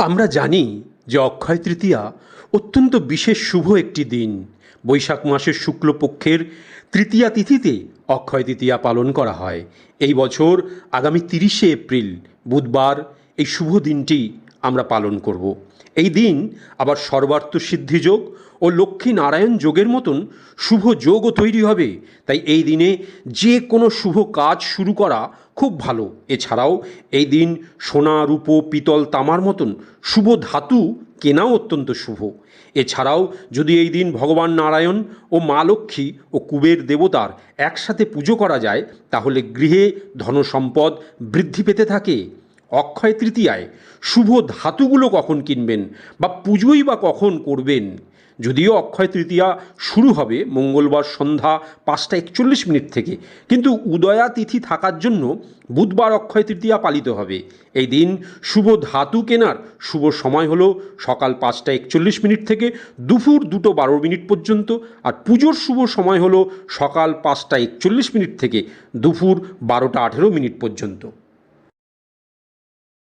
আমরা জানি যে অক্ষয় তৃতীয়া অত্যন্ত বিশেষ শুভ একটি দিন। বৈশাখ মাসের শুক্লপক্ষের তৃতীয়া তিথিতে অক্ষয় তৃতীয়া পালন করা হয়। এই বছর আগামী 30শে এপ্রিল বুধবার এই শুভ দিনটি আমরা পালন করব। এই দিন আবার সর্বার্থ সিদ্ধি যোগ ও লক্ষ্মী নারায়ণ যোগের মতন শুভ যোগও তৈরি হবে। তাই এই দিনে যে কোনো শুভ কাজ শুরু করা খুব ভালো। এছাড়াও এই দিন সোনা রূপো পিতল তামার মতন শুভ ধাতু কেনাও অত্যন্ত শুভ। এছাড়াও যদি এই দিন ভগবান নারায়ণ ও মা লক্ষ্মী ও কুবের দেবতার একসাথে পুজো করা যায় তাহলে গৃহে ধনসম্পদ বৃদ্ধি পেতে থাকে। অক্ষয় তৃতীয়ায় শুভ ধাতুগুলো কখন কিনবেন বা পুজোই বা কখন করবেন? যদিও অক্ষয় তৃতীয়া শুরু হবে মঙ্গলবার সন্ধ্যা 5টা 41 থেকে, কিন্তু উদয়া তিথি থাকার জন্য বুধবার অক্ষয় তৃতীয়া পালিত হবে। এই দিন শুভ ধাতু কেনার শুভ সময় হলো সকাল 5টা 41 থেকে দুপুর 2টো 12 পর্যন্ত, আর পুজোর শুভ সময় হলো সকাল 5টা 41 থেকে দুপুর 12টা 18 পর্যন্ত।